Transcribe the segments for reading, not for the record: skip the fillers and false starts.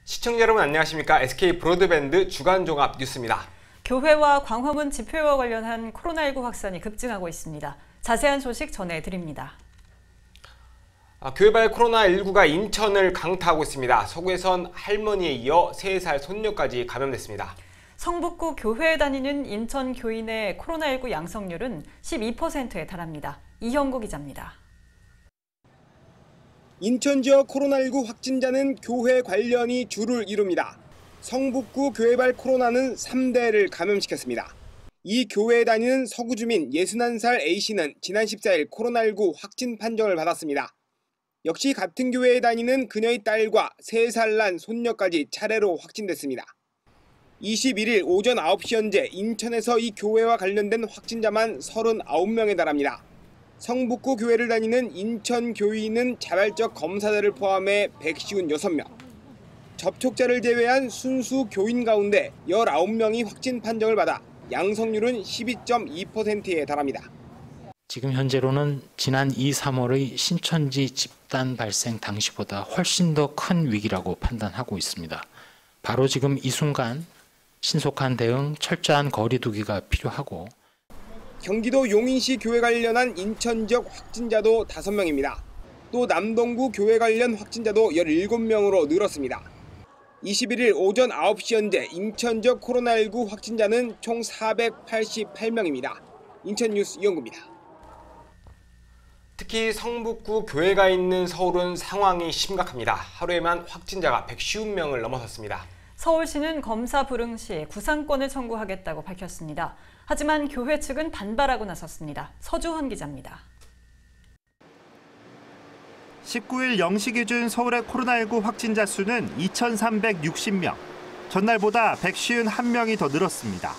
시청자 여러분 안녕하십니까? SK 브로드밴드 주간 종합 뉴스입니다. 교회와 광화문 집회와 관련한 코로나19 확산이 급증하고 있습니다. 자세한 소식 전해드립니다. 교회발 코로나19가 인천을 강타하고 있습니다. 서구에선 할머니에 이어 3살 손녀까지 감염됐습니다. 성북구 교회에 다니는 인천 교인의 코로나19 양성률은 12%에 달합니다. 이형구 기자입니다. 인천 지역 코로나19 확진자는 교회 관련이 주를 이룹니다. 성북구 교회발 코로나는 3대를 감염시켰습니다. 이 교회에 다니는 서구 주민 61살 A씨는 지난 14일 코로나19 확진 판정을 받았습니다. 역시 같은 교회에 다니는 그녀의 딸과 3살 난 손녀까지 차례로 확진됐습니다. 21일 오전 9시 현재 인천에서 이 교회와 관련된 확진자만 39명에 달합니다. 성북구 교회를 다니는 인천 교인은 자발적 검사자를 포함해 156명, 접촉자를 제외한 순수 교인 가운데 19명이 확진 판정을 받아 양성률은 12.2%에 달합니다. 지금 현재로는 지난 2, 3월의 신천지 집단 발생 당시보다 훨씬 더 큰 위기라고 판단하고 있습니다. 바로 지금 이 순간 신속한 대응, 철저한 거리 두기가 필요하고 경기도 용인시 교회 관련한 인천 지역 확진자도 5명입니다. 또 남동구 교회 관련 확진자도 17명으로 늘었습니다. 21일 오전 9시 현재 인천 지역 코로나19 확진자는 총 488명입니다. 인천뉴스 이영구입니다. 특히 성북구 교회가 있는 서울은 상황이 심각합니다. 하루에만 확진자가 150명을 넘어섰습니다. 서울시는 검사 불응 시 구상권을 청구하겠다고 밝혔습니다. 하지만 교회 측은 반발하고 나섰습니다. 서주헌 기자입니다. 19일 0시 기준 서울의 코로나19 확진자 수는 2,360명, 전날보다 151명이 더 늘었습니다.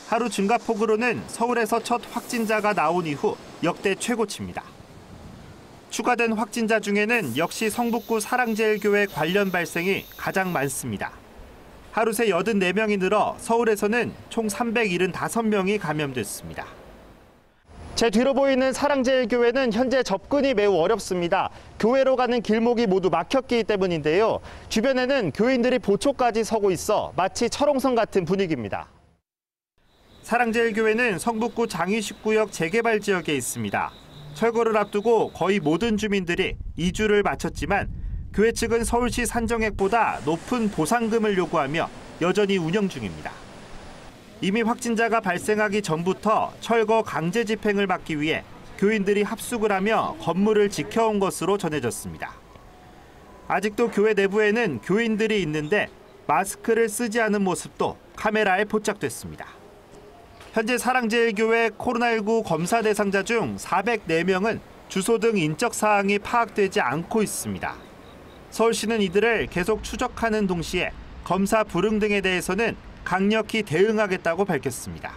하루 증가폭으로는 서울에서 첫 확진자가 나온 이후 역대 최고치입니다. 추가된 확진자 중에는 역시 성북구 사랑제일교회 관련 발생이 가장 많습니다. 하루 새 84명이 늘어 서울에서는 총 375명이 감염됐습니다. 제 뒤로 보이는 사랑제일교회는 현재 접근이 매우 어렵습니다. 교회로 가는 길목이 모두 막혔기 때문인데요. 주변에는 교인들이 보초까지 서고 있어 마치 철옹성 같은 분위기입니다. 사랑제일교회는 성북구 장위십구역 재개발 지역에 있습니다. 철거를 앞두고 거의 모든 주민들이 이주를 마쳤지만 교회 측은 서울시 산정액보다 높은 보상금을 요구하며 여전히 운영 중입니다. 이미 확진자가 발생하기 전부터 철거 강제 집행을 막기 위해 교인들이 합숙을 하며 건물을 지켜온 것으로 전해졌습니다. 아직도 교회 내부에는 교인들이 있는데 마스크를 쓰지 않은 모습도 카메라에 포착됐습니다. 현재 사랑제일교회 코로나19 검사 대상자 중 404명은 주소 등 인적 사항이 파악되지 않고 있습니다. 서울시는 이들을 계속 추적하는 동시에 검사 불응 등에 대해서는 강력히 대응하겠다고 밝혔습니다.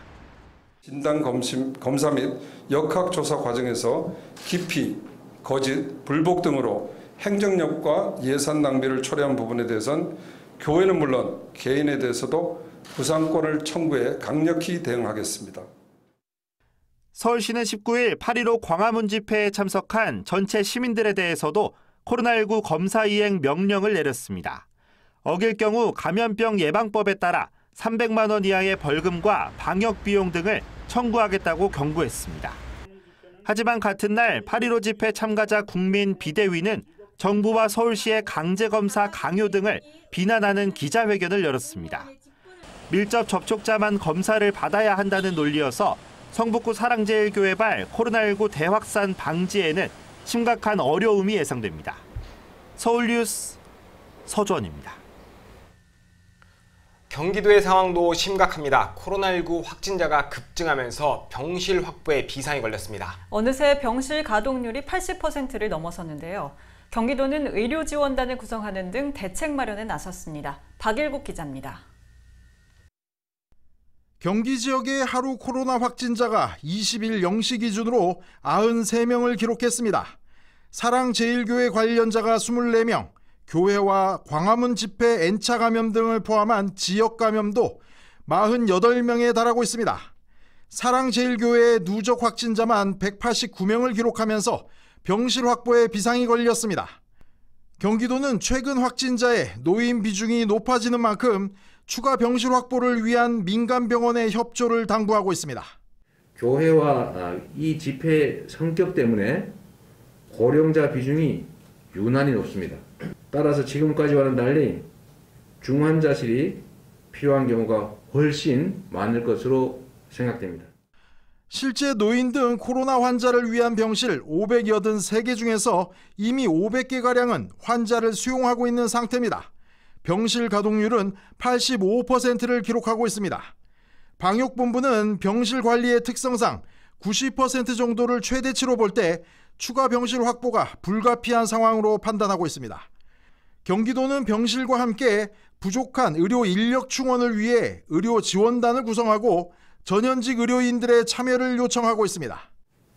진단 검사 및 역학조사 과정에서 기피, 거짓, 불복 등으로 행정력과 예산 낭비를 초래한 부분에 대해서는 교회는 물론 개인에 대해서도 구상권을 청구해 강력히 대응하겠습니다. 서울시는 19일 8.15 광화문 집회에 참석한 전체 시민들에 대해서도 코로나19 검사 이행 명령을 내렸습니다. 어길 경우 감염병 예방법에 따라 300만 원 이하의 벌금과 방역 비용 등을 청구하겠다고 경고했습니다. 하지만 같은 날 8.15 집회 참가자 국민 비대위는 정부와 서울시의 강제검사 강요 등을 비난하는 기자회견을 열었습니다. 밀접 접촉자만 검사를 받아야 한다는 논리여서 성북구 사랑제일교회발 코로나19 대확산 방지에는 심각한 어려움이 예상됩니다. 서울뉴스 서주헌입니다. 경기도의 상황도 심각합니다. 코로나19 확진자가 급증하면서 병실 확보에 비상이 걸렸습니다. 어느새 병실 가동률이 80%를 넘어섰는데요. 경기도는 의료지원단을 구성하는 등 대책 마련에 나섰습니다. 박일국 기자입니다. 경기 지역의 하루 코로나 확진자가 20일 0시 기준으로 93명을 기록했습니다. 사랑제일교회 관련자가 24명, 교회와 광화문 집회 N차 감염 등을 포함한 지역 감염도 48명에 달하고 있습니다. 사랑제일교회의 누적 확진자만 189명을 기록하면서 병실 확보에 비상이 걸렸습니다. 경기도는 최근 확진자의 노인 비중이 높아지는 만큼 추가 병실 확보를 위한 민간 병원의 협조를 당부하고 있습니다. 교회와 이 집회 성격 때문에 고령자 비중이 유난히 높습니다. 따라서 지금까지와는 달리 중환자실이 필요한 경우가 훨씬 많을 것으로 생각됩니다. 실제 노인 등 코로나 환자를 위한 병실 583개 중에서 이미 500개가량은 환자를 수용하고 있는 상태입니다. 병실 가동률은 85%를 기록하고 있습니다. 방역본부는 병실 관리의 특성상 90% 정도를 최대치로 볼 때 추가 병실 확보가 불가피한 상황으로 판단하고 있습니다. 경기도는 병실과 함께 부족한 의료 인력 충원을 위해 의료 지원단을 구성하고 전현직 의료인들의 참여를 요청하고 있습니다.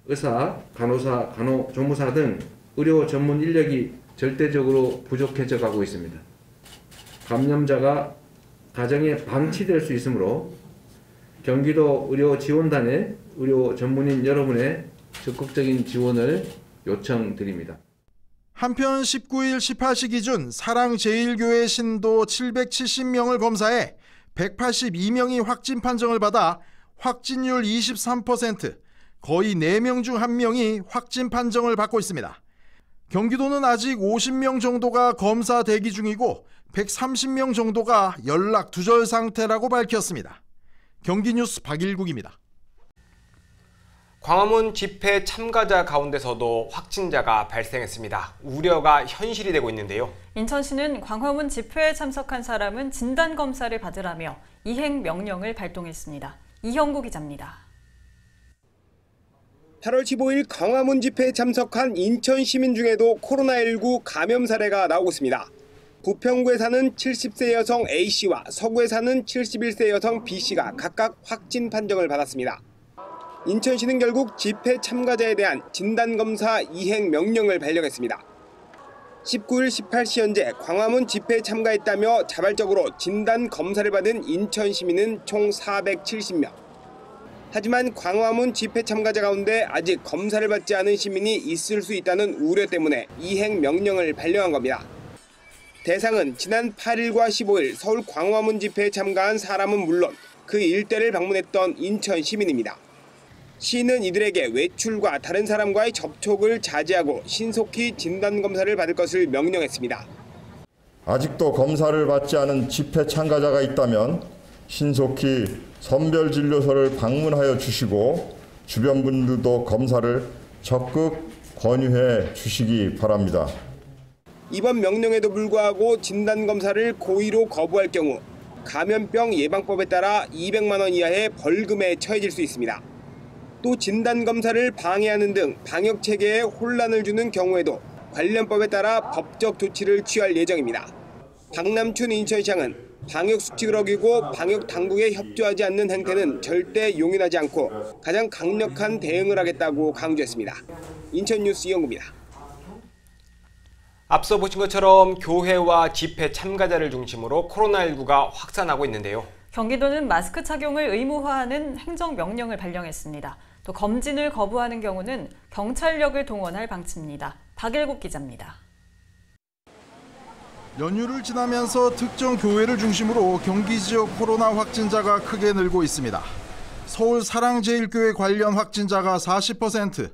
의사, 간호사, 간호조무사 등 의료 전문 인력이 절대적으로 부족해져 가고 있습니다. 감염자가 가정에 방치될 수 있으므로 경기도 의료지원단의 의료 전문인 여러분의 적극적인 지원을 요청드립니다. 한편 19일 18시 기준 사랑제일교회 신도 770명을 검사해 182명이 확진 판정을 받아 확진율 23%, 거의 4명 중 1명이 확진 판정을 받고 있습니다. 경기도는 아직 50명 정도가 검사 대기 중이고 130명 정도가 연락 두절 상태라고 밝혔습니다. 경기뉴스 박일국입니다. 광화문 집회 참가자 가운데서도 확진자가 발생했습니다. 우려가 현실이 되고 있는데요. 인천시는 광화문 집회에 참석한 사람은 진단검사를 받으라며 이행 명령을 발동했습니다. 이형구 기자입니다. 8월 15일 광화문 집회에 참석한 인천 시민 중에도 코로나19 감염 사례가 나오고 있습니다. 부평구에 사는 70세 여성 A씨와 서구에 사는 71세 여성 B씨가 각각 확진 판정을 받았습니다. 인천시는 결국 집회 참가자에 대한 진단검사 이행 명령을 발령했습니다. 19일 18시 현재 광화문 집회에 참가했다며 자발적으로 진단검사를 받은 인천 시민은 총 470명. 하지만 광화문 집회 참가자 가운데 아직 검사를 받지 않은 시민이 있을 수 있다는 우려 때문에 이행 명령을 발령한 겁니다. 대상은 지난 8일과 15일 서울 광화문 집회에 참가한 사람은 물론 그 일대를 방문했던 인천 시민입니다. 시는 이들에게 외출과 다른 사람과의 접촉을 자제하고 신속히 진단검사를 받을 것을 명령했습니다. 아직도 검사를 받지 않은 집회 참가자가 있다면 신속히 선별진료소를 방문하여 주시고 주변 분들도 검사를 적극 권유해 주시기 바랍니다. 이번 명령에도 불구하고 진단검사를 고의로 거부할 경우 감염병 예방법에 따라 200만 원 이하의 벌금에 처해질 수 있습니다. 또 진단검사를 방해하는 등 방역체계에 혼란을 주는 경우에도 관련법에 따라 법적 조치를 취할 예정입니다. 박남춘 인천시장은 방역수칙을 어기고 방역당국에 협조하지 않는 행태는 절대 용인하지 않고 가장 강력한 대응을 하겠다고 강조했습니다. 인천뉴스 이영구입니다. 앞서 보신 것처럼 교회와 집회 참가자를 중심으로 코로나19가 확산하고 있는데요. 경기도는 마스크 착용을 의무화하는 행정명령을 발령했습니다. 또 검진을 거부하는 경우는 경찰력을 동원할 방침입니다. 박일국 기자입니다. 연휴를 지나면서 특정 교회를 중심으로 경기 지역 코로나 확진자가 크게 늘고 있습니다. 서울 사랑제일교회 관련 확진자가 40%,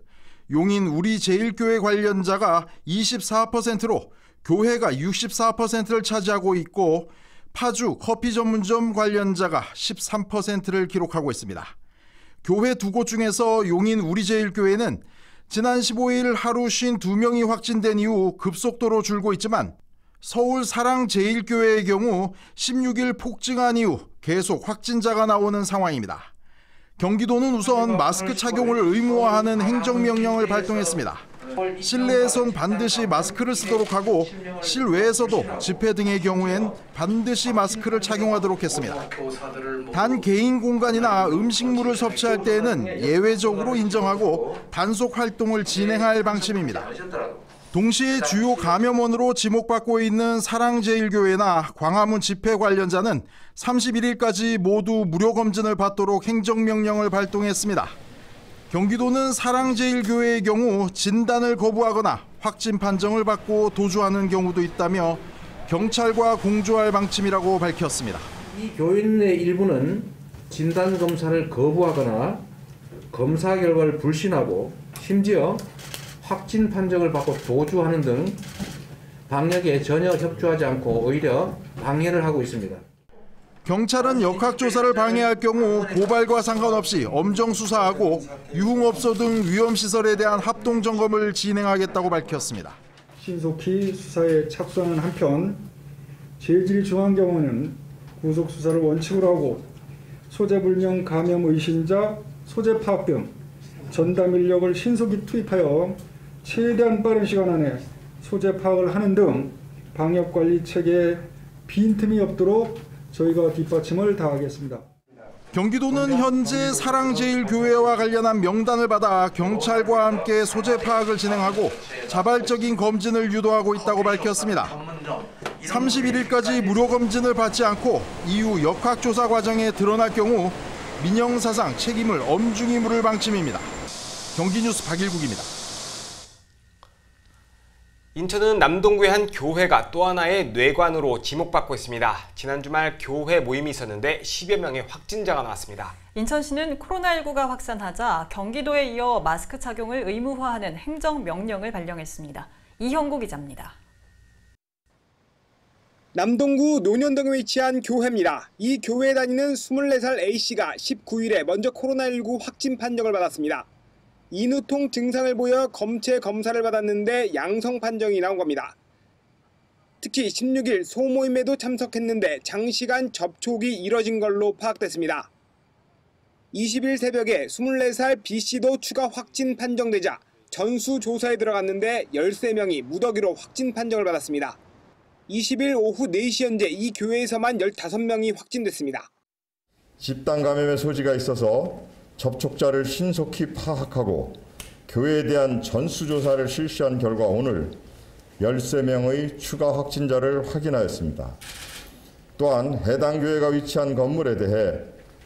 용인 우리제일교회 관련자가 24%로 교회가 64%를 차지하고 있고 파주 커피 전문점 관련자가 13%를 기록하고 있습니다. 교회 두 곳 중에서 용인 우리제일교회는 지난 15일 하루 52명이 확진된 이후 급속도로 줄고 있지만 서울 사랑제일교회의 경우 16일 폭증한 이후 계속 확진자가 나오는 상황입니다. 경기도는 우선 마스크 착용을 의무화하는 행정명령을 발동했습니다. 실내에선 반드시 마스크를 쓰도록 하고 실외에서도 집회 등의 경우엔 반드시 마스크를 착용하도록 했습니다. 단 개인 공간이나 음식물을 섭취할 때에는 예외적으로 인정하고 단속 활동을 진행할 방침입니다. 동시에 주요 감염원으로 지목받고 있는 사랑제일교회나 광화문 집회 관련자는 31일까지 모두 무료 검진을 받도록 행정명령을 발동했습니다. 경기도는 사랑제일교회의 경우 진단을 거부하거나 확진 판정을 받고 도주하는 경우도 있다며 경찰과 공조할 방침이라고 밝혔습니다. 이 교인의 일부는 진단 검사를 거부하거나 검사 결과를 불신하고 심지어 확진 판정을 받고 도주하는 등 방역에 전혀 협조하지 않고 오히려 방해를 하고 있습니다. 경찰은 역학조사를 방해할 경우 고발과 상관없이 엄정 수사하고 유흥업소 등 위험시설에 대한 합동점검을 진행하겠다고 밝혔습니다. 신속히 수사에 착수하는 한편 재질이 중한 경우는 구속수사를 원칙으로 하고 소재불명 감염 의심자, 소재 파악 등 전담 인력을 신속히 투입하여 최대한 빠른 시간 안에 소재 파악을 하는 등 방역관리 체계에 빈틈이 없도록 저희가 뒷받침을 다하겠습니다. 경기도는 현재 사랑제일교회와 관련한 명단을 받아 경찰과 함께 소재 파악을 진행하고 자발적인 검진을 유도하고 있다고 밝혔습니다. 31일까지 무료 검진을 받지 않고 이후 역학조사 과정에 드러날 경우 민형사상 책임을 엄중히 물을 방침입니다. 경기뉴스 박일국입니다. 인천은 남동구의 한 교회가 또 하나의 뇌관으로 지목받고 있습니다. 지난 주말 교회 모임이 있었는데 10여 명의 확진자가 나왔습니다. 인천시는 코로나19가 확산하자 경기도에 이어 마스크 착용을 의무화하는 행정명령을 발령했습니다. 이형구 기자입니다. 남동구 논현동에 위치한 교회입니다. 이 교회에 다니는 24살 A씨가 19일에 먼저 코로나19 확진 판정을 받았습니다. 인후통 증상을 보여 검체 검사를 받았는데 양성 판정이 나온 겁니다. 특히 16일 소모임에도 참석했는데 장시간 접촉이 이뤄진 걸로 파악됐습니다. 20일 새벽에 24살 B씨도 추가 확진 판정되자 전수조사에 들어갔는데 13명이 무더기로 확진 판정을 받았습니다. 20일 오후 4시 현재 이 교회에서만 15명이 확진됐습니다. 집단 감염의 소지가 있어서 접촉자를 신속히 파악하고 교회에 대한 전수조사를 실시한 결과 오늘 13명의 추가 확진자를 확인하였습니다. 또한 해당 교회가 위치한 건물에 대해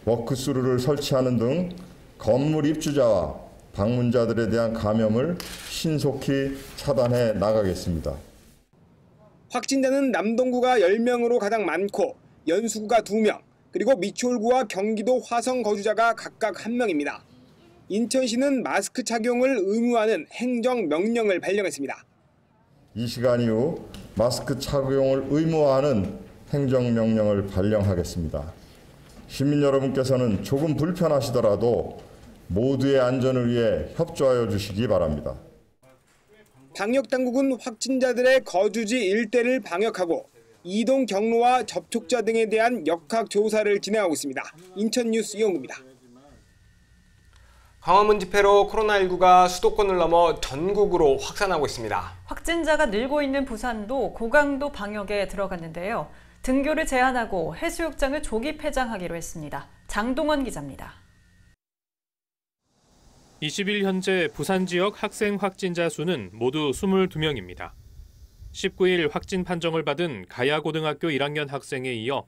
워크스루를 설치하는 등 건물 입주자와 방문자들에 대한 감염을 신속히 차단해 나가겠습니다. 확진자는 남동구가 10명으로 가장 많고 연수구가 2명, 그리고 미추홀구와 경기도 화성 거주자가 각각 1명입니다. 인천시는 마스크 착용을 의무화하는 행정명령을 발령했습니다. 이 시간 이후 마스크 착용을 의무화하는 행정명령을 발령하겠습니다. 시민 여러분께서는 조금 불편하시더라도 모두의 안전을 위해 협조하여 주시기 바랍니다. 방역당국은 확진자들의 거주지 일대를 방역하고 이동 경로와 접촉자 등에 대한 역학조사를 진행하고 있습니다. 인천뉴스 이영구입니다. 광화문 집회로 코로나19가 수도권을 넘어 전국으로 확산하고 있습니다. 확진자가 늘고 있는 부산도 고강도 방역에 들어갔는데요. 등교를 제한하고 해수욕장을 조기 폐장하기로 했습니다. 장동원 기자입니다. 20일 현재 부산 지역 학생 확진자 수는 모두 22명입니다. 19일 확진 판정을 받은 가야고등학교 1학년 학생에 이어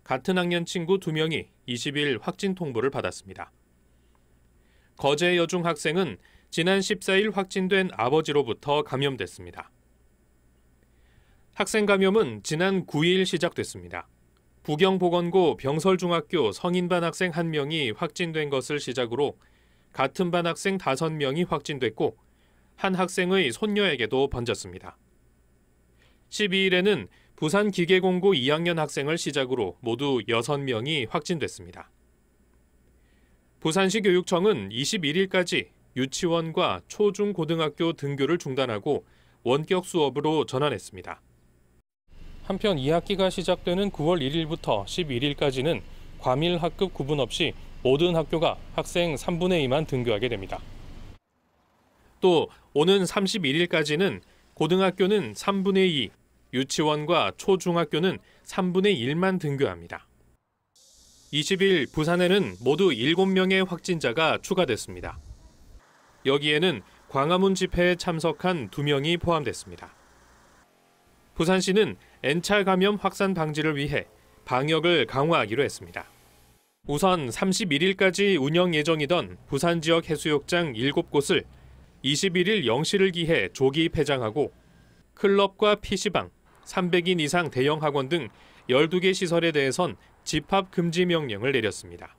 같은 학년 친구 2명이 20일 확진 통보를 받았습니다. 거제 여중 학생은 지난 14일 확진된 아버지로부터 감염됐습니다. 학생 감염은 지난 9일 시작됐습니다. 부경보건고 병설중학교 성인반 학생 1명이 확진된 것을 시작으로 같은 반 학생 5명이 확진됐고 한 학생의 손녀에게도 번졌습니다. 12일에는 부산기계공고 2학년 학생을 시작으로 모두 6명이 확진됐습니다. 부산시 교육청은 21일까지 유치원과 초중고등학교 등교를 중단하고 원격 수업으로 전환했습니다. 한편 2학기가 시작되는 9월 1일부터 11일까지는 과밀 학급 구분 없이 모든 학교가 학생 3분의 2만 등교하게 됩니다. 또 오는 31일까지는 고등학교는 3분의 2, 유치원과 초중학교는 3분의 1만 등교합니다. 20일 부산에는 모두 7명의 확진자가 추가됐습니다. 여기에는 광화문 집회에 참석한 2명이 포함됐습니다. 부산시는 N차 감염 확산 방지를 위해 방역을 강화하기로 했습니다. 우선 31일까지 운영 예정이던 부산 지역 해수욕장 7곳을 21일 0시를 기해 조기 폐장하고 클럽과 PC방, 300인 이상 대형 학원 등 12개 시설에 대해선 집합 금지 명령을 내렸습니다.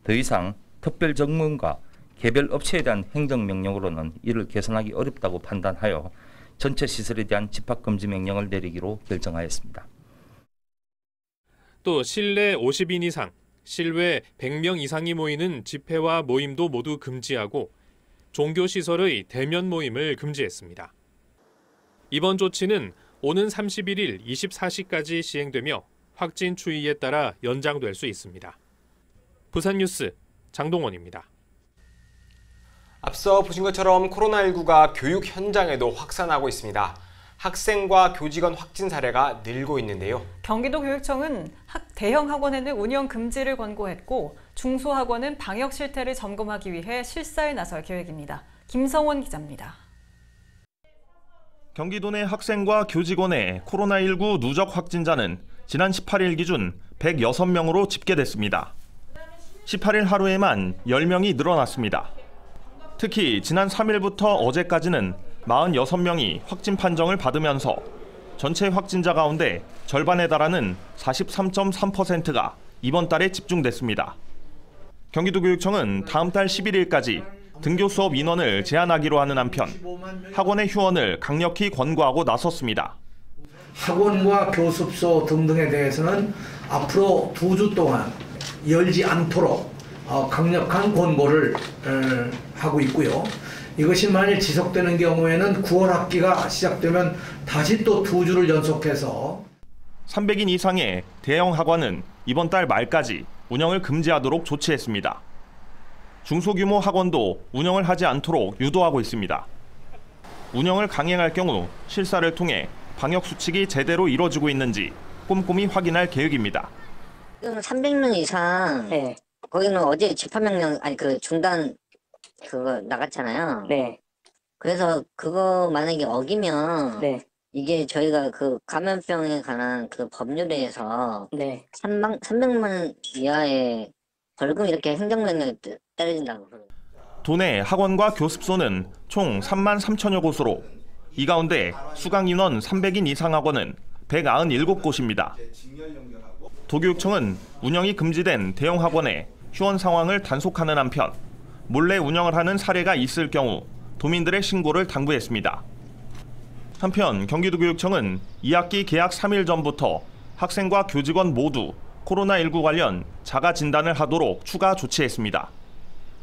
더 이상 특별 정문과 개별 업체에 대한 행정명령으로는 이를 개선하기 어렵다고 판단하여 전체 시설에 대한 집합금지 명령을 내리기로 결정하였습니다. 또 실내 50인 이상, 실외 100명 이상이 모이는 집회와 모임도 모두 금지하고 종교시설의 대면 모임을 금지했습니다. 이번 조치는 오는 31일 24시까지 시행되며 확진 추이에 따라 연장될 수 있습니다. 부산뉴스 장동원입니다. 앞서 보신 것처럼 코로나19가 교육 현장에도 확산하고 있습니다. 학생과 교직원 확진 사례가 늘고 있는데요. 경기도교육청은 대형 학원에는 운영 금지를 권고했고 중소학원은 방역 실태를 점검하기 위해 실사에 나설 계획입니다. 김성원 기자입니다. 경기도 내 학생과 교직원의 코로나19 누적 확진자는 지난 18일 기준 106명으로 집계됐습니다. 18일 하루에만 10명이 늘어났습니다. 특히 지난 3일부터 어제까지는 46명이 확진 판정을 받으면서 전체 확진자 가운데 절반에 달하는 43.3%가 이번 달에 집중됐습니다. 경기도교육청은 다음 달 11일까지 등교 수업 인원을 제한하기로 하는 한편 학원의 휴원을 강력히 권고하고 나섰습니다. 학원과 교습소 등등에 대해서는 앞으로 2주 동안 열지 않도록 강력한 권고를 하고 있고요. 이것이 만일 지속되는 경우에는 9월 학기가 시작되면 다시 또 2주를 연속해서 300인 이상의 대형 학원은 이번 달 말까지 운영을 금지하도록 조치했습니다. 중소규모 학원도 운영을 하지 않도록 유도하고 있습니다. 운영을 강행할 경우 실사를 통해 방역 수칙이 제대로 이루어지고 있는지 꼼꼼히 확인할 계획입니다. 300명 이상 네. 거기는 어제 집합명령 중단 그거 나갔잖아요. 네. 그래서 그거 만약에 어기면 네. 이게 저희가 그 감염병에 관한 그 법률에서 네. 300만 이하의 벌금 이렇게 행정명령이 떨어진다고. 도내 학원과 교습소는 총 3만 3천여 곳으로 이 가운데 수강 인원 300인 이상 학원은 197곳입니다. 도교육청은 운영이 금지된 대형 학원의 휴원 상황을 단속하는 한편 몰래 운영을 하는 사례가 있을 경우 도민들의 신고를 당부했습니다. 한편 경기도교육청은 2학기 개학 3일 전부터 학생과 교직원 모두 코로나19 관련 자가 진단을 하도록 추가 조치했습니다.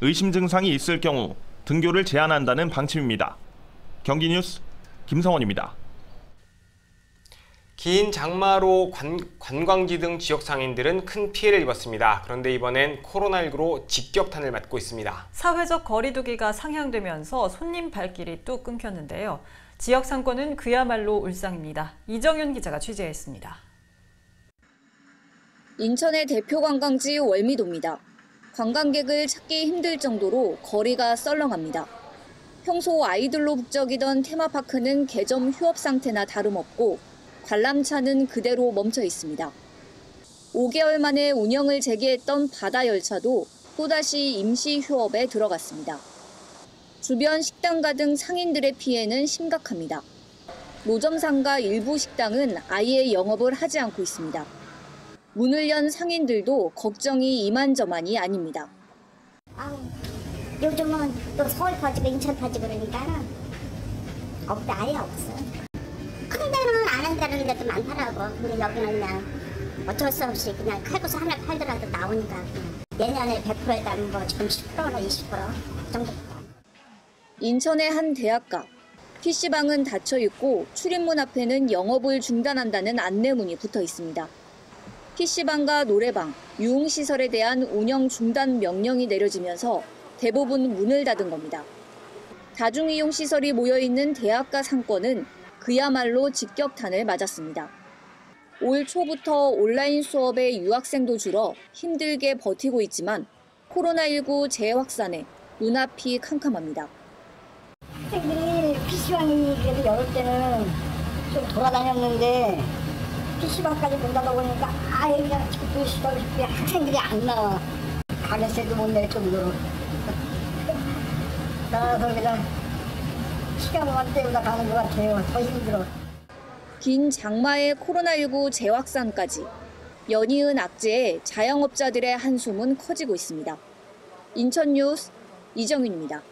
의심 증상이 있을 경우 등교를 제한한다는 방침입니다. 경기뉴스 김성원입니다. 긴 장마로 관광지 등 지역 상인들은 큰 피해를 입었습니다. 그런데 이번엔 코로나19로 직격탄을 맞고 있습니다. 사회적 거리 두기가 상향되면서 손님 발길이 뚝 끊겼는데요. 지역 상권은 그야말로 울상입니다. 이정윤 기자가 취재했습니다. 인천의 대표 관광지 월미도입니다. 관광객을 찾기 힘들 정도로 거리가 썰렁합니다. 평소 아이들로 북적이던 테마파크는 개점 휴업 상태나 다름없고 관람차는 그대로 멈춰 있습니다. 5개월 만에 운영을 재개했던 바다열차도 또다시 임시 휴업에 들어갔습니다. 주변 식당가 등 상인들의 피해는 심각합니다. 노점상가 일부 식당은 아예 영업을 하지 않고 있습니다. 문을 연 상인들도 걱정이 이만저만이 아닙니다. 요즘은 또 서울 퍼지고 인천 퍼지고 그러니까 없다 아예 없어. 큰 데는 안 한다는 데도 많더라고. 근데 여기는 그냥 어쩔 수 없이 그냥 칼국수 하나 팔더라도 나오니까 내년에 100%에다 뭐 지금 10%나 20% 그 정도. 인천의 한 대학가. PC방은 닫혀 있고 출입문 앞에는 영업을 중단한다는 안내문이 붙어 있습니다. PC방과 노래방, 유흥시설에 대한 운영 중단 명령이 내려지면서 대부분 문을 닫은 겁니다. 다중이용시설이 모여있는 대학가 상권은 그야말로 직격탄을 맞았습니다. 올 초부터 온라인 수업에 유학생도 줄어 힘들게 버티고 있지만 코로나19 재확산에 눈앞이 캄캄합니다. 학생들이 PC방이 그래도 열을 때는 좀 돌아다녔는데 PC방까지 못 나가보니까 아예 그냥 학생들이 안 나와. 가게세도 못 낼 정도로. 나가서 그냥 시간만 때우다 가는 것 같아요. 더 힘들어. 긴 장마의 코로나19 재확산까지 연이은 악재에 자영업자들의 한숨은 커지고 있습니다. 인천뉴스 이정윤입니다.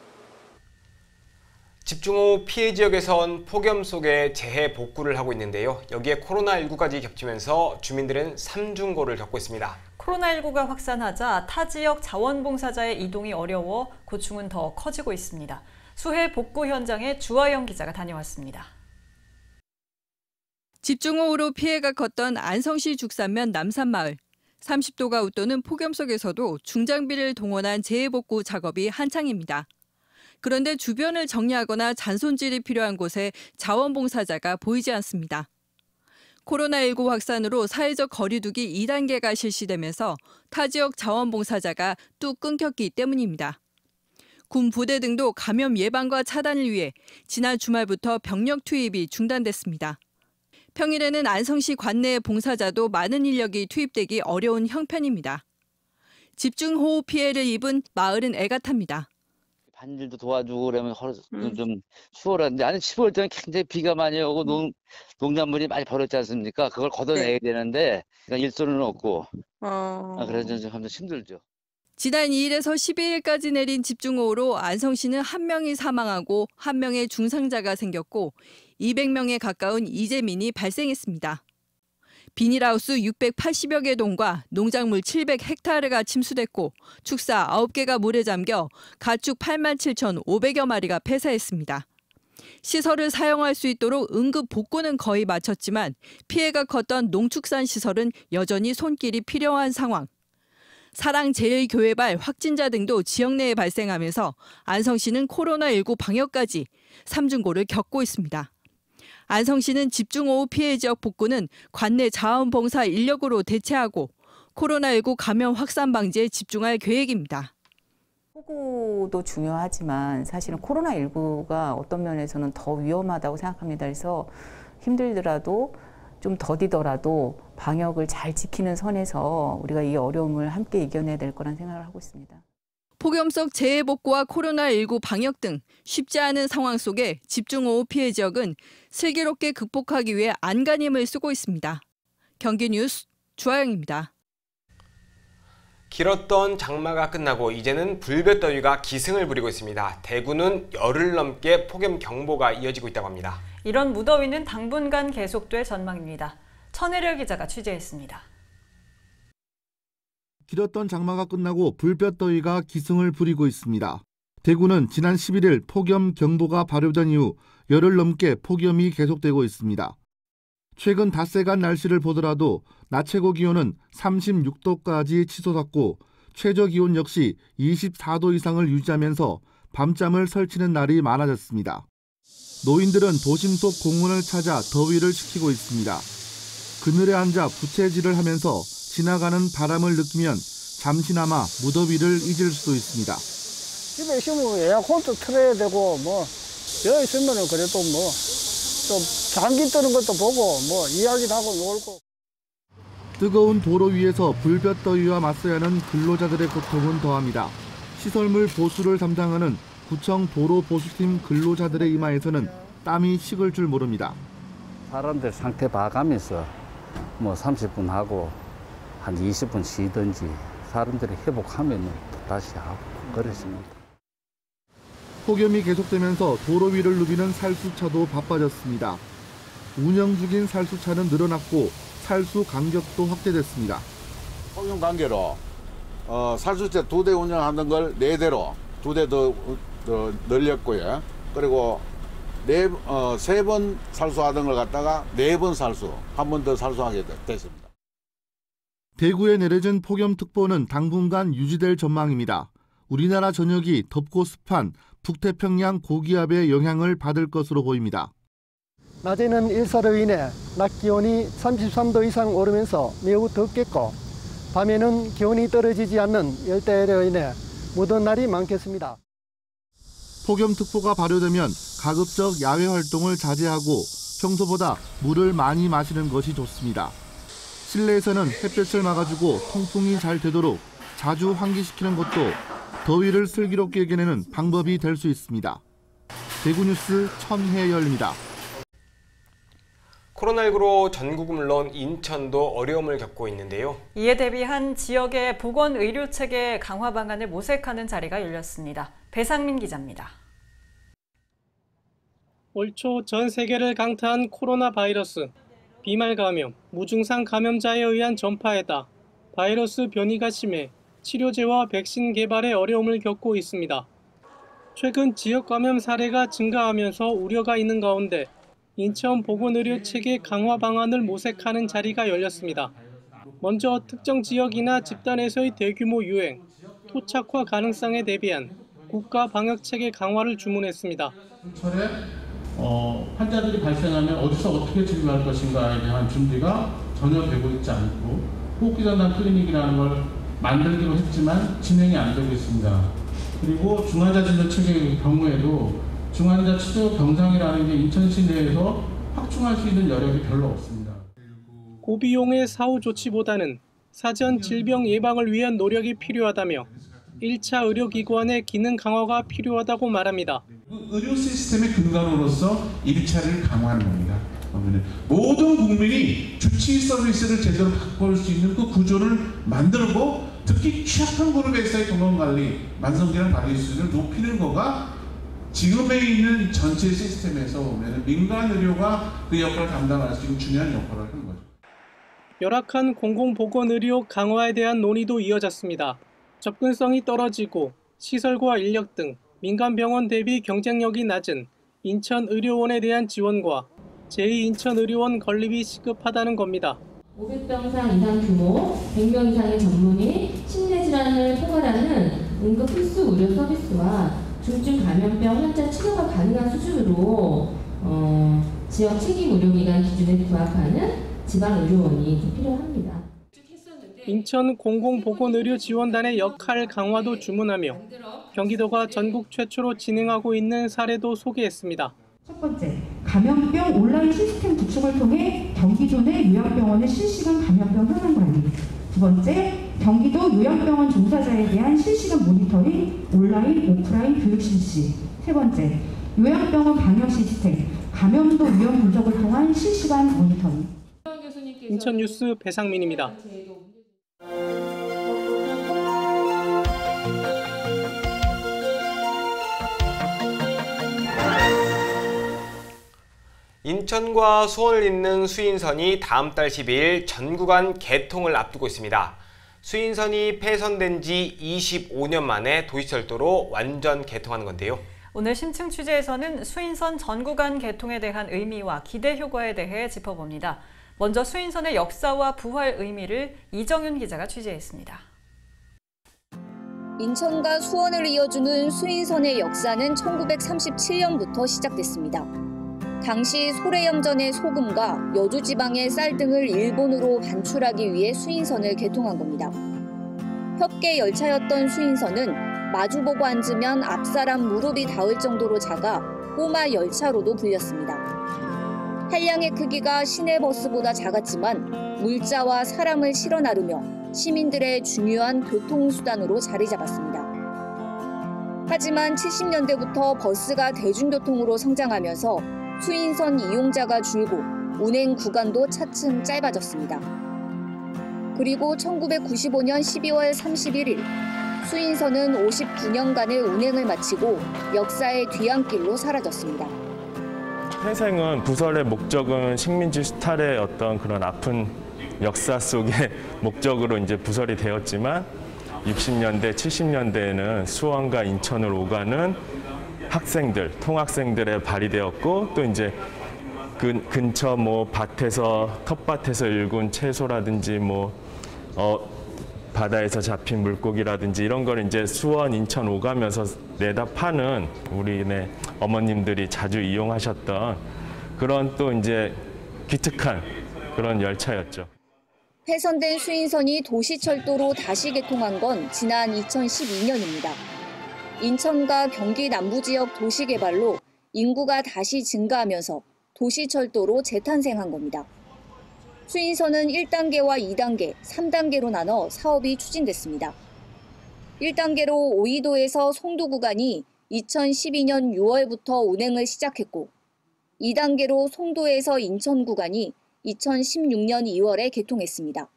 집중호우 피해 지역에선 폭염 속에 재해 복구를 하고 있는데요. 여기에 코로나19까지 겹치면서 주민들은 삼중고를 겪고 있습니다. 코로나19가 확산하자 타 지역 자원봉사자의 이동이 어려워 고충은 더 커지고 있습니다. 수해 복구 현장에 주아영 기자가 다녀왔습니다. 집중호우로 피해가 컸던 안성시 죽산면 남산마을. 30도가 웃도는 폭염 속에서도 중장비를 동원한 재해복구 작업이 한창입니다. 그런데 주변을 정리하거나 잔손질이 필요한 곳에 자원봉사자가 보이지 않습니다. 코로나19 확산으로 사회적 거리두기 2단계가 실시되면서 타 지역 자원봉사자가 뚝 끊겼기 때문입니다. 군 부대 등도 감염 예방과 차단을 위해 지난 주말부터 병력 투입이 중단됐습니다. 평일에는 안성시 관내 봉사자도 많은 인력이 투입되기 어려운 형편입니다. 집중호우 피해를 입은 마을은 애가 탑니다. 반일도 도와주고 그러면 좀 수월한데, 아니 10월 때는 굉장히 비가 많이 오고 농작물이 많이 벌었지 않습니까? 그걸 걷어내야 되는데 그러니까 일손은 없고 그래서 좀 힘들죠. 지난 2일에서 12일까지 내린 집중호우로 안성시는 1명이 사망하고 1명의 중상자가 생겼고 200명에 가까운 이재민이 발생했습니다. 비닐하우스 680여 개 동과 농작물 700헥타르가 침수됐고 축사 9개가 물에 잠겨 가축 87,500여 마리가 폐사했습니다. 시설을 사용할 수 있도록 응급 복구는 거의 마쳤지만 피해가 컸던 농축산 시설은 여전히 손길이 필요한 상황. 사랑제일교회발 확진자 등도 지역 내에 발생하면서 안성시는 코로나19 방역까지 삼중고를 겪고 있습니다. 안성시는 집중호우 피해 지역 복구는 관내 자원봉사 인력으로 대체하고 코로나19 감염 확산 방지에 집중할 계획입니다. 폭우도 중요하지만 사실은 코로나19가 어떤 면에서는 더 위험하다고 생각합니다. 그래서 힘들더라도 좀 더디더라도 방역을 잘 지키는 선에서 우리가 이 어려움을 함께 이겨내야 될 거란 생각을 하고 있습니다. 폭염 속 재해 복구와 코로나19 방역 등 쉽지 않은 상황 속에 집중호우 피해 지역은 슬기롭게 극복하기 위해 안간힘을 쓰고 있습니다. 경기 뉴스 주아영입니다. 길었던 장마가 끝나고 이제는 불볕더위가 기승을 부리고 있습니다. 대구는 열흘 넘게 폭염 경보가 이어지고 있다고 합니다. 이런 무더위는 당분간 계속될 전망입니다. 천혜려 기자가 취재했습니다. 길었던 장마가 끝나고 불볕더위가 기승을 부리고 있습니다. 대구는 지난 11일 폭염 경보가 발효된 이후 열흘 넘게 폭염이 계속되고 있습니다. 최근 닷새간 날씨를 보더라도 낮 최고 기온은 36도까지 치솟았고 최저 기온 역시 24도 이상을 유지하면서 밤잠을 설치는 날이 많아졌습니다. 노인들은 도심 속 공원을 찾아 더위를 식히고 있습니다. 그늘에 앉아 부채질을 하면서 지나가는 바람을 느끼면 잠시나마 무더위를 잊을 수도 있습니다. 집에 있으면 에어컨도 틀어야 되고 여기 있으면 그래도 좀 감기 뜨는 것도 보고 이야기도 하고 놀고. 뜨거운 도로 위에서 불볕더위와 맞서야 하는 근로자들의 고통은 더합니다. 시설물 보수를 담당하는 구청 도로보수팀 근로자들의 이마에서는 땀이 식을 줄 모릅니다. 사람들 상태 봐가면서 30분 하고 한 20분 쉬든지 사람들이 회복하면 다시 하고 그랬습니다. 폭염이 계속되면서 도로 위를 누비는 살수차도 바빠졌습니다. 운영 중인 살수차는 늘어났고 살수 간격도 확대됐습니다. 폭염 관계로 살수차 2대 운영하는 걸 4대로 2대 더 늘렸고요. 그리고 3번 살수하던 걸 갖다가 4번 살수, 한 번 더 살수하게 됐습니다. 대구에 내려진 폭염특보는 당분간 유지될 전망입니다. 우리나라 전역이 덥고 습한 북태평양 고기압의 영향을 받을 것으로 보입니다. 낮에는 일사로 인해 낮 기온이 33도 이상 오르면서 매우 덥겠고 밤에는 기온이 떨어지지 않는 열대야로 인해 무더운 날이 많겠습니다. 폭염특보가 발효되면 가급적 야외 활동을 자제하고 평소보다 물을 많이 마시는 것이 좋습니다. 실내에서는 햇볕을 막아주고 통풍이 잘 되도록 자주 환기시키는 것도 더위를 슬기롭게 이겨내는 방법이 될 수 있습니다. 대구뉴스 천혜열입니다. 코로나19로 전국은 물론 인천도 어려움을 겪고 있는데요. 이에 대비한 지역의 보건의료체계 강화 방안을 모색하는 자리가 열렸습니다. 배상민 기자입니다. 올 초 전 세계를 강타한 코로나 바이러스, 비말 감염, 무증상 감염자에 의한 전파에다 바이러스 변이가 심해 치료제와 백신 개발에 어려움을 겪고 있습니다. 최근 지역 감염 사례가 증가하면서 우려가 있는 가운데 인천 보건의료체계 강화 방안을 모색하는 자리가 열렸습니다. 먼저 특정 지역이나 집단에서의 대규모 유행, 토착화 가능성에 대비한 국가 방역체계 강화를 주문했습니다. 철에 환자들이 발생하면 어디서 어떻게 진료할 것인가에 대한 준비가 전혀 되고 있지 않고 호흡기전담 클리닉이라는 걸 만들기로 했지만 진행이 안 되고 있습니다. 그리고 중환자 진료 체계의 경우에도 중환자 치료 병상이라는 게 인천시 내에서 확충할 수 있는 여력이 별로 없습니다. 고비용의 사후 조치보다는 사전 질병 예방을 위한 노력이 필요하다며 1차 의료기관의 기능 강화가 필요하다고 말합니다. 의료 시스템의 근간으로서 1차를 강화하는 겁니다. 모든 국민이 주치 서비스를 제대로 확보할 수 있는 그 구조를 만들고 특히 취약한 그룹에서의 건강관리, 만성질환 관리 수준을 높이는 거가 지금에 있는 전체 시스템에서 보면 민간 의료가 그 역할을 담당할 수 있는 중요한 역할을 하는 거죠. 열악한 공공보건의료 강화에 대한 논의도 이어졌습니다. 접근성이 떨어지고 시설과 인력 등 민간 병원 대비 경쟁력이 낮은 인천의료원에 대한 지원과 제2인천의료원 건립이 시급하다는 겁니다. 500병상 이상 규모, 100명 이상의 전문의, 심내질환을 포괄하는 응급 필수 의료 서비스와 중증 감염병 환자 치료가 가능한 수준으로 지역 책임 의료기관 기준에 부합하는 지방의료원이 필요합니다. 인천 공공보건의료지원단의 역할 강화도 주문하며 경기도가 전국 최초로 진행하고 있는 사례도 소개했습니다. 첫 번째, 감염병 온라인 시스템 구축을 통해 경기도 내 요양병원의 실시간 감염병 현황 관리. 두 번째, 경기도 요양병원 종사자에 대한 실시간 모니터링, 온라인, 오프라인 교육 실시. 세 번째, 요양병원 방역 시스템, 감염도 위험 분석을 통한 실시간 모니터링. 인천 뉴스 배상민입니다. 인천과 수원을 잇는 수인선이 다음 달 12일 전 구간 개통을 앞두고 있습니다. 수인선이 폐선된 지 25년 만에 도시철도로 완전 개통하는 건데요. 오늘 심층 취재에서는 수인선 전 구간 개통에 대한 의미와 기대 효과에 대해 짚어봅니다. 먼저 수인선의 역사와 부활 의미를 이정윤 기자가 취재했습니다. 인천과 수원을 이어주는 수인선의 역사는 1937년부터 시작됐습니다. 당시 소래염전의 소금과 여주지방의 쌀 등을 일본으로 반출하기 위해 수인선을 개통한 겁니다. 협계 열차였던 수인선은 마주보고 앉으면 앞사람 무릎이 닿을 정도로 작아 꼬마 열차로도 불렸습니다. 한량의 크기가 시내버스보다 작았지만 물자와 사람을 실어 나르며 시민들의 중요한 교통수단으로 자리 잡았습니다. 하지만 70년대부터 버스가 대중교통으로 성장하면서 수인선 이용자가 줄고 운행 구간도 차츰 짧아졌습니다. 그리고 1995년 12월 31일 수인선은 59년간의 운행을 마치고 역사의 뒤안길로 사라졌습니다. 폐생은 부설의 목적은 식민지 수탈의 어떤 그런 아픈 역사 속의 목적으로 이제 부설이 되었지만 60년대, 70년대에는 수원과 인천을 오가는 학생들, 통학생들에 발휘되었고 또 이제 근처 뭐 밭에서 텃밭에서 일군 채소라든지 바다에서 잡힌 물고기라든지 이런 걸 이제 수원, 인천 오가면서 내다 파는 우리네 어머님들이 자주 이용하셨던 그런 또 이제 기특한 그런 열차였죠. 폐선된 수인선이 도시철도로 다시 개통한 건 지난 2012년입니다. 인천과 경기 남부지역 도시개발로 인구가 다시 증가하면서 도시철도로 재탄생한 겁니다. 수인선은 1단계와 2단계, 3단계로 나눠 사업이 추진됐습니다. 1단계로 오이도에서 송도 구간이 2012년 6월부터 운행을 시작했고 2단계로 송도에서 인천 구간이 2016년 2월에 개통했습니다.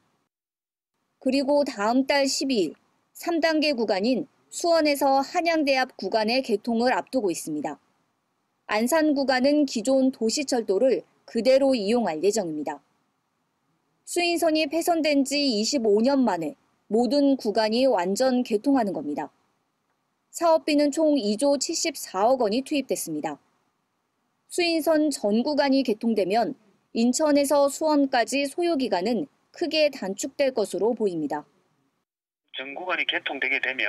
그리고 다음 달 12일 3단계 구간인 수원에서 한양대 앞 구간의 개통을 앞두고 있습니다. 안산 구간은 기존 도시철도를 그대로 이용할 예정입니다. 수인선이 폐선된 지 25년 만에 모든 구간이 완전 개통하는 겁니다. 사업비는 총 2조 74억 원이 투입됐습니다. 수인선 전 구간이 개통되면 인천에서 수원까지 소요기간은 크게 단축될 것으로 보입니다. 전 구간이 개통되게 되면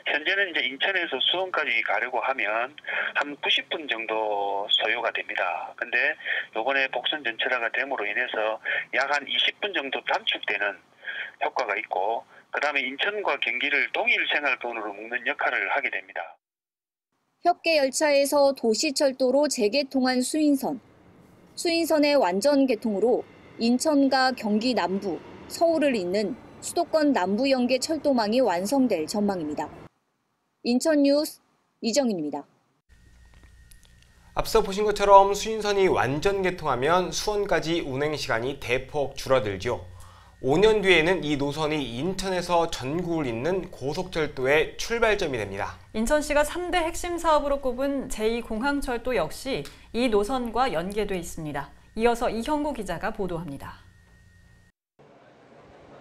현재는 이제 인천에서 수원까지 가려고 하면 한 90분 정도 소요가 됩니다. 근데 이번에 복선 전철화가 됨으로 인해서 약 한 20분 정도 단축되는 효과가 있고 그다음에 인천과 경기를 동일 생활권으로 묶는 역할을 하게 됩니다. 협계 열차에서 도시철도로 재개통한 수인선. 수인선의 완전 개통으로 인천과 경기 남부, 서울을 잇는 수도권 남부 연계 철도망이 완성될 전망입니다. 인천 뉴스 이정인입니다. 앞서 보신 것처럼 수인선이 완전 개통하면 수원까지 운행 시간이 대폭 줄어들죠. 5년 뒤에는 이 노선이 인천에서 전국을 잇는 고속철도의 출발점이 됩니다. 인천시가 3대 핵심 사업으로 꼽은 제2공항철도 역시 이 노선과 연계돼 있습니다. 이어서 이형구 기자가 보도합니다.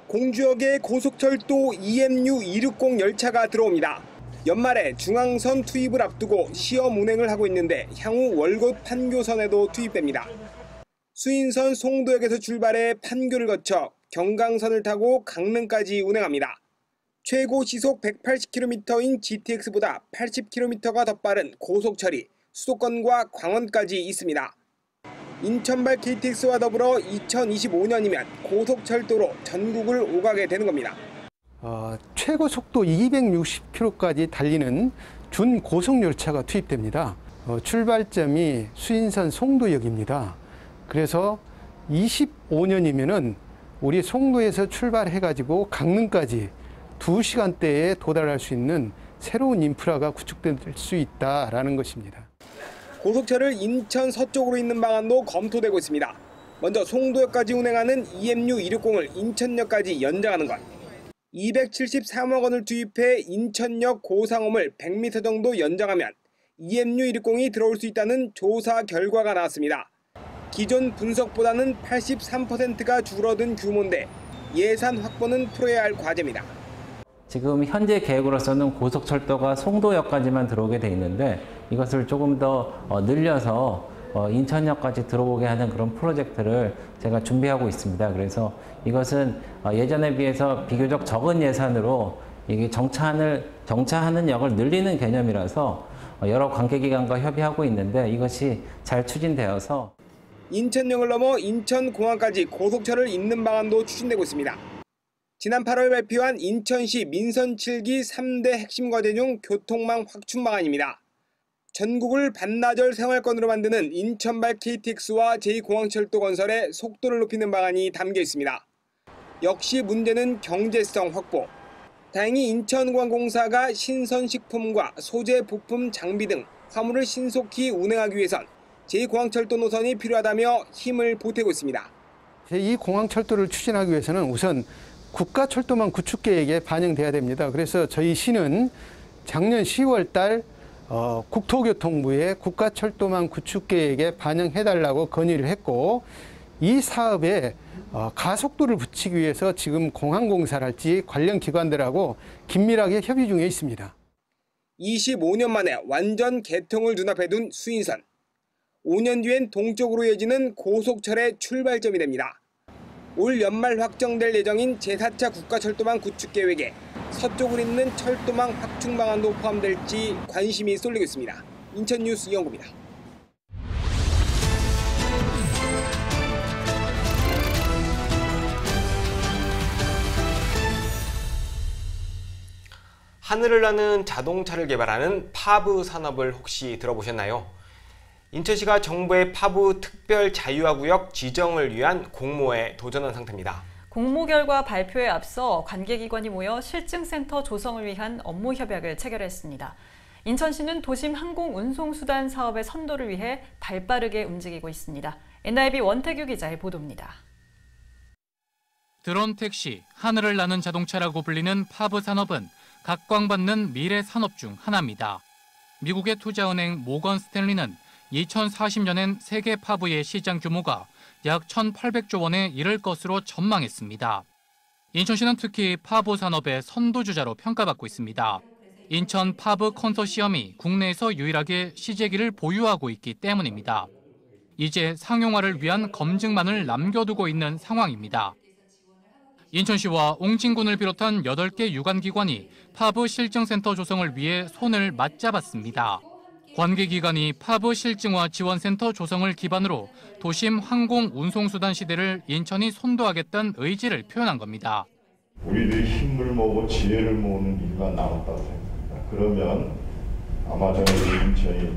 공주역에 고속철도 EMU 260 열차가 들어옵니다. 연말에 중앙선 투입을 앞두고 시험 운행을 하고 있는데 향후 월곶 판교선에도 투입됩니다. 수인선 송도역에서 출발해 판교를 거쳐 경강선을 타고 강릉까지 운행합니다. 최고 시속 180km인 GTX보다 80km가 더 빠른 고속철이 수도권과 광원까지 있습니다. 인천발 KTX와 더불어 2025년이면 고속철도로 전국을 오가게 되는 겁니다. 최고 속도 260km까지 달리는 준고속열차가 투입됩니다. 출발점이 수인선 송도역입니다. 그래서 25년이면은 우리 송도에서 출발해가지고 강릉까지 2시간대에 도달할 수 있는 새로운 인프라가 구축될 수 있다라는 것입니다. 고속철을 인천 서쪽으로 잇는 방안도 검토되고 있습니다. 먼저 송도역까지 운행하는 EMU 260을 인천역까지 연장하는 것. 273억 원을 투입해 인천역 고상홈을 100m 정도 연장하면 EMU 260이 들어올 수 있다는 조사 결과가 나왔습니다. 기존 분석보다는 83%가 줄어든 규모인데 예산 확보는 풀어야 할 과제입니다. 지금 현재 계획으로서는 고속철도가 송도역까지만 들어오게 돼 있는데 이것을 조금 더 늘려서 인천역까지 들어오게 하는 그런 프로젝트를 제가 준비하고 있습니다. 그래서 이것은 예전에 비해서 비교적 적은 예산으로 이게 정차하는 역을 늘리는 개념이라서 여러 관계기관과 협의하고 있는데 이것이 잘 추진되어서 인천역을 넘어 인천공항까지 고속철을 잇는 방안도 추진되고 있습니다. 지난 8월 발표한 인천시 민선 7기 3대 핵심 과제 중 교통망 확충 방안입니다. 전국을 반나절 생활권으로 만드는 인천발 KTX와 제2공항철도 건설에 속도를 높이는 방안이 담겨 있습니다. 역시 문제는 경제성 확보. 다행히 인천공항공사가 신선식품과 소재, 부품, 장비 등 화물을 신속히 운행하기 위해선 제2공항철도 노선이 필요하다며 힘을 보태고 있습니다. 제2공항철도를 추진하기 위해서는 우선 국가철도망 구축계획에 반영돼야 됩니다. 그래서 저희 시는 작년 10월 달 국토교통부에 국가철도망 구축계획에 반영해달라고 건의를 했고 이 사업에 가속도를 붙이기 위해서 지금 공항공사랄지 관련 기관들하고 긴밀하게 협의 중에 있습니다. 25년 만에 완전 개통을 눈앞에 둔 수인선. 5년 뒤엔 동쪽으로 이어지는 고속철의 출발점이 됩니다. 올 연말 확정될 예정인 제4차 국가철도망 구축계획에 서쪽을 잇는 철도망 확충 방안도 포함될지 관심이 쏠리고 있습니다. 인천뉴스 이영구입니다. 하늘을 나는 자동차를 개발하는 파브 산업을 혹시 들어보셨나요? 인천시가 정부의 파브 특별 자유화구역 지정을 위한 공모에 도전한 상태입니다. 공모 결과 발표에 앞서 관계기관이 모여 실증센터 조성을 위한 업무 협약을 체결했습니다. 인천시는 도심 항공운송수단 사업의 선도를 위해 발빠르게 움직이고 있습니다. NIB 원태규 기자의 보도입니다. 드론 택시, 하늘을 나는 자동차라고 불리는 파브 산업은 각광받는 미래 산업 중 하나입니다. 미국의 투자은행 모건 스탠리는 2040년엔 세계 파브의 시장 규모가 약 1,800조 원에 이를 것으로 전망했습니다. 인천시는 특히 파브 산업의 선도주자로 평가받고 있습니다. 인천 파브 컨소시엄이 국내에서 유일하게 시제기를 보유하고 있기 때문입니다. 이제 상용화를 위한 검증만을 남겨두고 있는 상황입니다. 인천시와 옹진군을 비롯한 8개 유관기관이 파브 실증센터 조성을 위해 손을 맞잡았습니다. 관계기관이 파브 실증화 지원센터 조성을 기반으로 도심 항공 운송수단 시대를 인천이 선도하겠다는 의지를 표현한 겁니다. 우리들이 힘을 모으고 지혜를 모으는 일가 남았다고 생각합니다. 그러면 아마 저는 인천이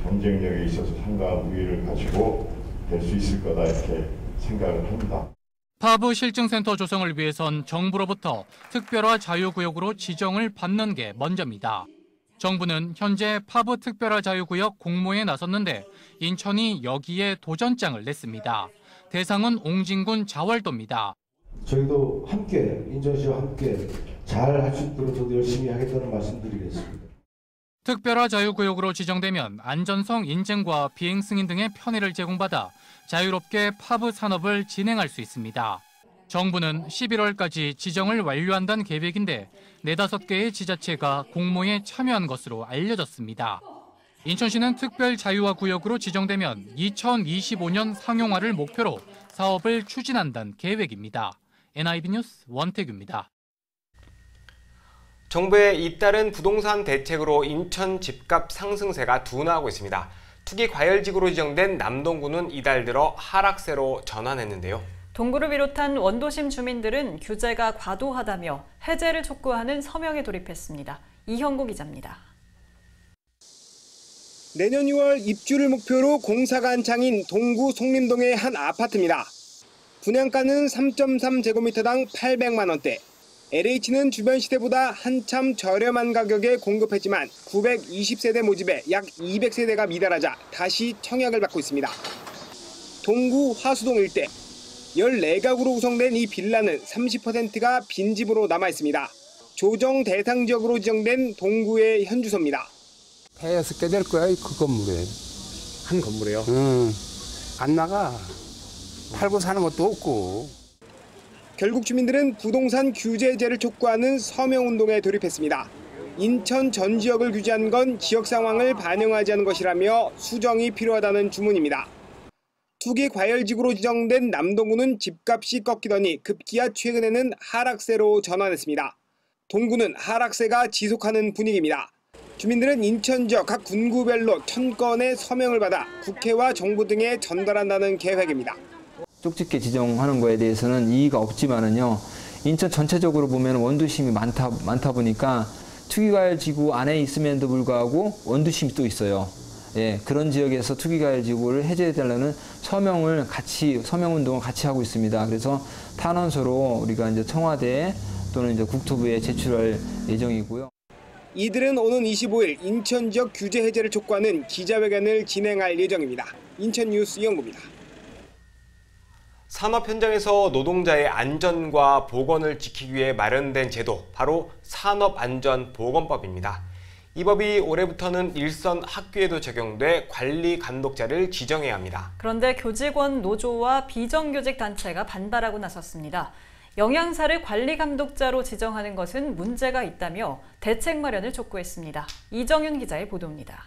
경쟁력에 있어서 상당한 우위를 가지고 될 수 있을 거다 이렇게 생각을 합니다. 파브 실증센터 조성을 위해선 정부로부터 특별화 자유구역으로 지정을 받는 게 먼저입니다. 정부는 현재 파브 특별화 자유구역 공모에 나섰는데 인천이 여기에 도전장을 냈습니다. 대상은 옹진군 자월도입니다. 저희도 함께 인천시와 함께 잘 할 수 있도록 저도 열심히 하겠다는 말씀드리겠습니다. 특별화 자유구역으로 지정되면 안전성 인증과 비행 승인 등의 편의를 제공받아 자유롭게 파브 산업을 진행할 수 있습니다. 정부는 11월까지 지정을 완료한다는 계획인데 4-5개의 지자체가 공모에 참여한 것으로 알려졌습니다. 인천시는 특별 자유화 구역으로 지정되면 2025년 상용화를 목표로 사업을 추진한다는 계획입니다. NIB 뉴스 원태규입니다. 정부의 잇따른 부동산 대책으로 인천 집값 상승세가 둔화하고 있습니다. 투기 과열지구로 지정된 남동구는 이달 들어 하락세로 전환했는데요. 동구를 비롯한 원도심 주민들은 규제가 과도하다며 해제를 촉구하는 서명에 돌입했습니다. 이형구 기자입니다. 내년 6월 입주를 목표로 공사가 한창인 동구 송림동의 한 아파트입니다. 분양가는 3.3제곱미터당 800만 원대. LH는 주변 시대보다 한참 저렴한 가격에 공급했지만 920세대 모집에 약 200세대가 미달하자 다시 청약을 받고 있습니다. 동구 화수동 일대 14가구로 구성된 이 빌라는 30%가 빈집으로 남아있습니다. 조정 대상 지역으로 지정된 동구의 현주소입니다. 대여섯 개 될 거야, 그 건물에. 한 건물에요? 안 나가. 팔고 사는 것도 없고. 결국 주민들은 부동산 규제 해제를 촉구하는 서명운동에 돌입했습니다. 인천 전 지역을 규제한 건 지역 상황을 반영하지 않은 것이라며 수정이 필요하다는 주문입니다. 투기 과열지구로 지정된 남동구는 집값이 꺾이더니 급기야 최근에는 하락세로 전환했습니다. 동구는 하락세가 지속하는 분위기입니다. 주민들은 인천 지역 각 군구별로 1000건의 서명을 받아 국회와 정부 등에 전달한다는 계획입니다. 쪽집게 지정하는 거에 대해서는 이의가 없지만은요, 인천 전체적으로 보면 원도심이 많다 보니까 투기과열지구 안에 있음에도 불구하고 원도심이 또 있어요. 예, 그런 지역에서 투기과열지구를 해제해달라는 서명운동을 같이 하고 있습니다. 그래서 탄원서로 우리가 이제 청와대 또는 이제 국토부에 제출할 예정이고요. 이들은 오는 25일 인천 지역 규제 해제를 촉구하는 기자회견을 진행할 예정입니다. 인천 뉴스 이영구입니다. 산업 현장에서 노동자의 안전과 보건을 지키기 위해 마련된 제도, 바로 산업안전보건법입니다. 이 법이 올해부터는 일선 학교에도 적용돼 관리 감독자를 지정해야 합니다. 그런데 교직원 노조와 비정규직 단체가 반발하고 나섰습니다. 영양사를 관리 감독자로 지정하는 것은 문제가 있다며 대책 마련을 촉구했습니다. 이정윤 기자의 보도입니다.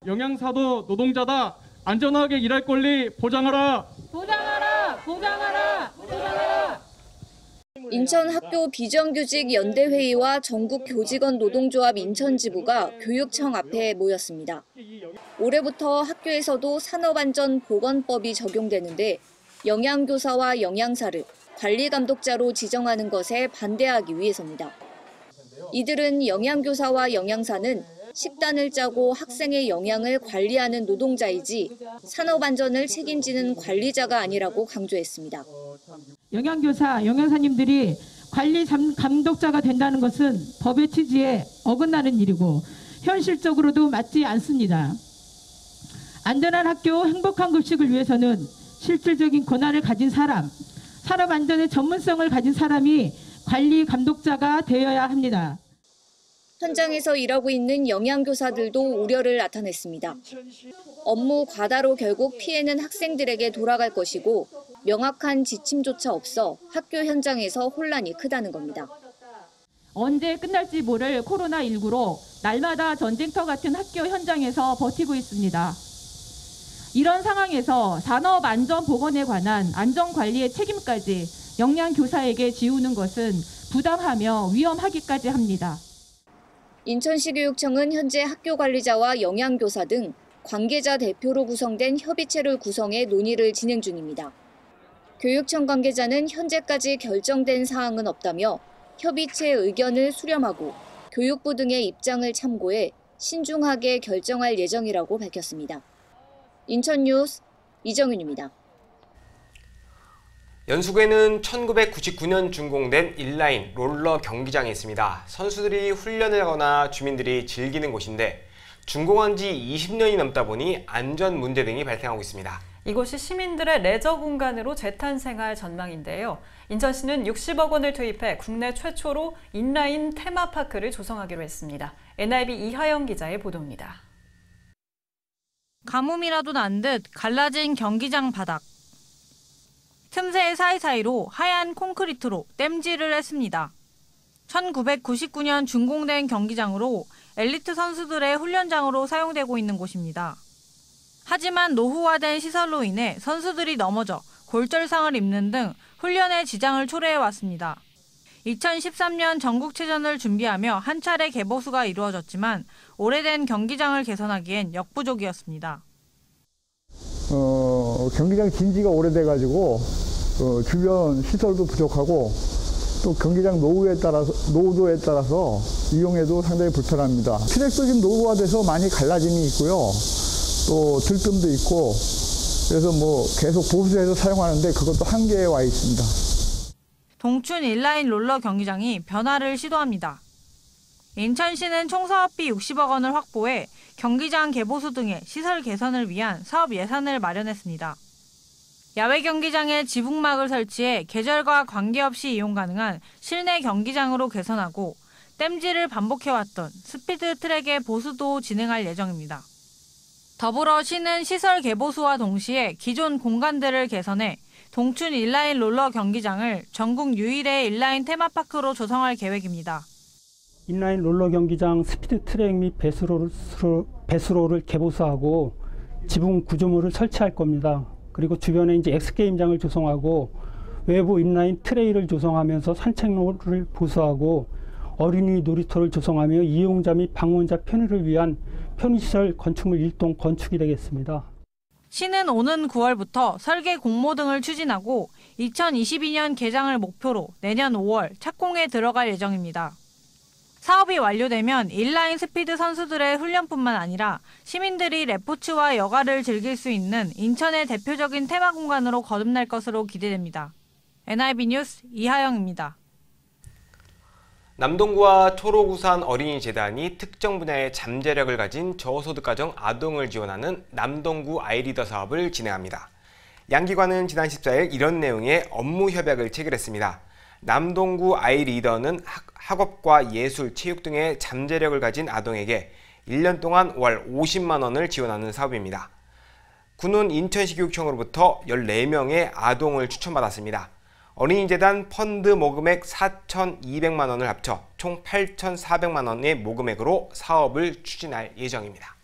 영양사도 노동자다. 안전하게 일할 권리 보장하라. 보장하라. 보장하라. 보장하라. 인천 학교 비정규직 연대회의와 전국 교직원 노동조합 인천지부가 교육청 앞에 모였습니다. 올해부터 학교에서도 산업안전보건법이 적용되는데 영양교사와 영양사를 관리감독자로 지정하는 것에 반대하기 위해서입니다. 이들은 영양교사와 영양사는 식단을 짜고 학생의 영양을 관리하는 노동자이지 산업안전을 책임지는 관리자가 아니라고 강조했습니다. 영양교사, 영양사님들이 관리 감독자가 된다는 것은 법의 취지에 어긋나는 일이고 현실적으로도 맞지 않습니다. 안전한 학교, 행복한 급식을 위해서는 실질적인 권한을 가진 사람, 산업안전의 전문성을 가진 사람이 관리 감독자가 되어야 합니다. 현장에서 일하고 있는 영양교사들도 우려를 나타냈습니다. 업무 과다로 결국 피해는 학생들에게 돌아갈 것이고 명확한 지침조차 없어 학교 현장에서 혼란이 크다는 겁니다. 언제 끝날지 모를 코로나19로 날마다 전쟁터 같은 학교 현장에서 버티고 있습니다. 이런 상황에서 산업안전보건에 관한 안전관리의 책임까지 영양교사에게 지우는 것은 부당하며 위험하기까지 합니다. 인천시 교육청은 현재 학교 관리자와 영양교사 등 관계자 대표로 구성된 협의체를 구성해 논의를 진행 중입니다. 교육청 관계자는 현재까지 결정된 사항은 없다며 협의체 의견을 수렴하고 교육부 등의 입장을 참고해 신중하게 결정할 예정이라고 밝혔습니다. 인천뉴스 이정윤입니다. 연수구에는 1999년 준공된 인라인 롤러 경기장이 있습니다. 선수들이 훈련을 하거나 주민들이 즐기는 곳인데 준공한 지 20년이 넘다 보니 안전 문제 등이 발생하고 있습니다. 이곳이 시민들의 레저 공간으로 재탄생할 전망인데요. 인천시는 60억 원을 투입해 국내 최초로 인라인 테마파크를 조성하기로 했습니다. NIB 이하영 기자의 보도입니다. 가뭄이라도 난 듯 갈라진 경기장 바닥. 틈새 사이사이로 하얀 콘크리트로 땜질을 했습니다. 1999년 준공된 경기장으로 엘리트 선수들의 훈련장으로 사용되고 있는 곳입니다. 하지만 노후화된 시설로 인해 선수들이 넘어져 골절상을 입는 등 훈련에 지장을 초래해왔습니다. 2013년 전국체전을 준비하며 한 차례 개보수가 이루어졌지만 오래된 경기장을 개선하기엔 역부족이었습니다. 경기장 진지가 오래돼가지고 주변 시설도 부족하고 또 경기장 노후도에 따라서 이용해도 상당히 불편합니다. 트랙도 지금 노후화돼서 많이 갈라짐이 있고요. 또 들뜸도 있고 그래서 계속 보수해서 사용하는데 그것도 한계에 와 있습니다. 동춘 인라인 롤러 경기장이 변화를 시도합니다. 인천시는 총 사업비 60억 원을 확보해 경기장 개보수 등의 시설 개선을 위한 사업 예산을 마련했습니다. 야외 경기장에 지붕막을 설치해 계절과 관계없이 이용 가능한 실내 경기장으로 개선하고 땜질을 반복해왔던 스피드 트랙의 보수도 진행할 예정입니다. 더불어 시는 시설 개보수와 동시에 기존 공간들을 개선해 동춘 인라인 롤러 경기장을 전국 유일의 인라인 테마파크로 조성할 계획입니다. 인라인 롤러 경기장 스피드 트랙 및 배수로를 개보수하고 지붕 구조물을 설치할 겁니다. 그리고 주변에 이제 엑스게임장을 조성하고 외부 인라인 트레이를 조성하면서 산책로를 보수하고 어린이 놀이터를 조성하며 이용자 및 방문자 편의를 위한 편의시설 건축물 1동 건축이 되겠습니다. 시는 오는 9월부터 설계 공모 등을 추진하고 2022년 개장을 목표로 내년 5월 착공에 들어갈 예정입니다. 사업이 완료되면 인라인 스피드 선수들의 훈련뿐만 아니라 시민들이 레포츠와 여가를 즐길 수 있는 인천의 대표적인 테마 공간으로 거듭날 것으로 기대됩니다. NIB 뉴스 이하영입니다. 남동구와 초록우산 어린이재단이 특정 분야의 잠재력을 가진 저소득가정 아동을 지원하는 남동구 아이리더 사업을 진행합니다. 양기관은 지난 14일 이런 내용의 업무 협약을 체결했습니다. 남동구 아이리더는 학업과 예술, 체육 등의 잠재력을 가진 아동에게 1년 동안 월 50만 원을 지원하는 사업입니다. 군은 인천시 교육청으로부터 14명의 아동을 추천받았습니다. 어린이재단 펀드 모금액 4,200만 원을 합쳐 총 8,400만 원의 모금액으로 사업을 추진할 예정입니다.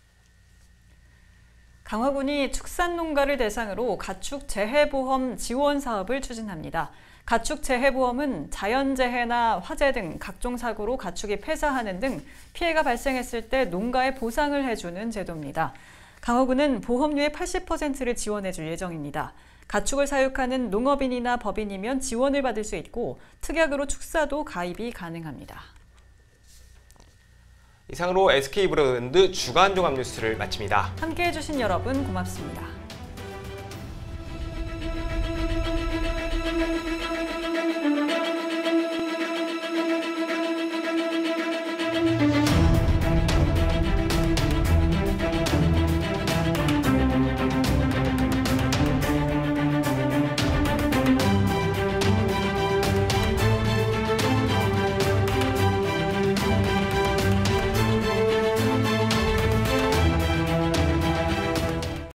강화군이 축산농가를 대상으로 가축 재해보험 지원 사업을 추진합니다. 가축 재해보험은 자연재해나 화재 등 각종 사고로 가축이 폐사하는 등 피해가 발생했을 때 농가에 보상을 해주는 제도입니다. 강화군은 보험료의 80%를 지원해줄 예정입니다. 가축을 사육하는 농업인이나 법인이면 지원을 받을 수 있고 특약으로 축사도 가입이 가능합니다. 이상으로 SK브로드밴드 주간 종합 뉴스를 마칩니다. 함께해 주신 여러분 고맙습니다.